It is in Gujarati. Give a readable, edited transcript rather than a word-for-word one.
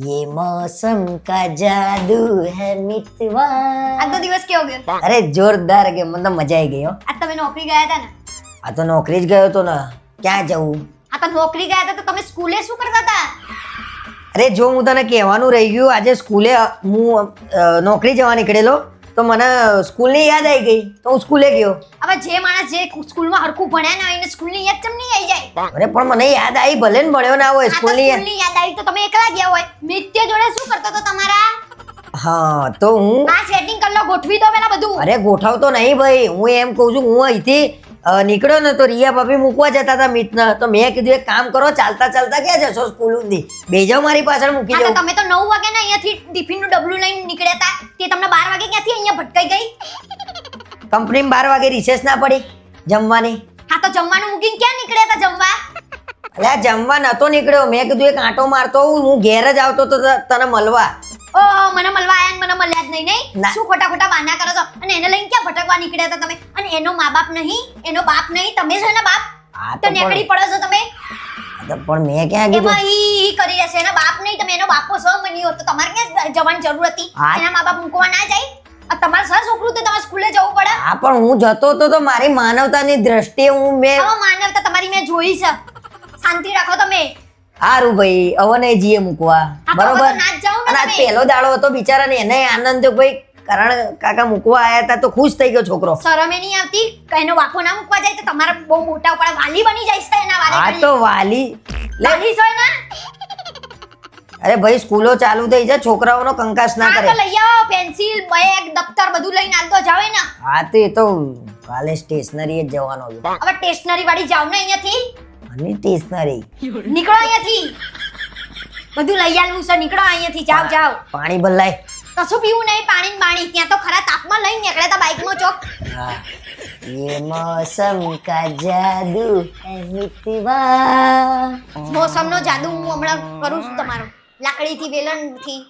ये मौसम का जादू है मितवा। આજનો દિવસ કેવો ગયો? અરે જોરદાર ગયો, મને તો મજા આવી ગઈ હો. આજ તમે નોકરી ગયા હતા ને? આ તો નોકરી જ ગયો તો ને, ક્યાં જવું? આ તો નોકરી ગયા હતા તો તમે સ્કૂલે શું કરતા હતા? અરે જો હું તને કહેવાનું રહી ગયું, આજે સ્કૂલે હું નોકરી જવા નીકળેલો તો મને સ્કૂલની યાદ આવી ગઈ તો હું સ્કૂલે ગયો. હવે જે માણસ જે સ્કૂલમાં હરખું ભણ્યા ને એને સ્કૂલની યાદ કેમ નહીં આવી જાય? અરે પણ મને યાદ આવી, ભલે ને ભણ્યો ના હોય આ તો સ્કૂલની યાદ. સ્કૂલની યાદ આવી તો તમે એકલા ગયા હોય. નિત્ય જોડે શું કરતો તો તમારા? હા તો હું આ સેટિંગ કરી લો, ગોઠવી દો પેલા બધું. અરે ગોઠવતો નહીં ભાઈ, હું એમ કહું છું, હું અહીંથી નીકળ્યો ને તો રિયા ભાભી મૂકવા જતા હતા મિતને, તો મેં કીધું એક કામ કરો, ચાલતા ચાલતા ક્યાં જશો સ્કૂલ સુધી, બે જાઓ મારી પાછળ મૂકી હા તો જાઓ. તમે તો 9 વાગે ને અહીંયાથી ટિફિનનું ડબલું લઈને નીકળ્યા હતા તે તમને 12 વાગે ક્યાંથી અહીંયા ભટકાઈ ગઈ? કંપનીમાં 12 વાગે રિસેસ ના પડી જમવાની? હા તો જમવાનું મૂકીને ક્યાં નીકળ્યા હતા જમવા? અલ્યા જમવા નતો નીકળ્યો, મેં કીધું એક આંટો મારતો હોઉં, હું ઘેર જ આવતો તો તને મળવા. ઓહો, મને મળવા આયા ને મને મળ્યા જ નહીં નહીં? ના. શું ખોટા ખોટા બહાના કરો છો? અને એને લઈને ક્યાં ભટકવા નીકળ્યા હતા તમે? અને એનો મા બાપ નહીં, એનો બાપ નહીં, તમે છો એના બાપ? આ તો તો નેકડી પડો છો તમે? પણ મેં ક્યાં કીધું? એમાં ઈ કરી રહેશે, એના બાપ નહીં, તમે એનો બાપો છો બન્યો હોત તો તમારે ક્યાં જવાની જરૂર હતી? હા. એના મા બાપ મૂકવા ના જાય? આ તમારે સર છોકરું તો તમારે સ્કૂલે જવું પડે. હા પણ હું જતો તો મારી માનવતાની દ્રષ્ટિએ હું મેં હવે માનવતા તમારી મેં જોઈ છે. શાંતિ રાખો તમે. સારું ભાઈ, હવે નહીં જઈએ મૂકવા, હા, તો બરોબર? હવે તો ના જ જાઓ ને અને આ તમે. પહેલો દાડો હતો બિચારાને, એને આનંદ થયો ભાઈ, કારણ કાકા મૂકવા આયા હતા તો ખુશ થઈ ગયો છોકરો. શરમે નહીં આવતી કે એનો બાપો ના મૂકવા જાય તો તમારે બહુ મોટા ઉપર વાલી બની જાય છે એના વારે આ ઘડી. તો વાલી વાલી છો ને? અરે ભાઈ સ્કૂલો ચાલુ થઈ છે, છોકરાઓનો કંકાસ ના હા તો કરે. લઈ આવો પેન્સિલ બેગ દફતર બધું લઈને આવતો જાવ ને. હા તો એ તો કાલે સ્ટેશનરી જ જવાનો છે. હવે સ્ટેશનરી વાળી જાવ ને અહીંયાથી. અને સ્ટેશનરી નીકળો અહીંયાથી. બધું લઈ આવું છે, નીકળો અહીંયાથી, જાવ જાવ. પાણી ભલાય. કશું પીવું નહીં, પાણી ને પાણી. ત્યાં તો ખરા તાપમાં લઈને નીકળ્યા હતા બાઇકમાં ચોક. હા. ये मौसम का जादू है मितवा. મોસમનો જાદુ હું હમણાં કરું છું તમારો, લાકડીથી વેલણથી.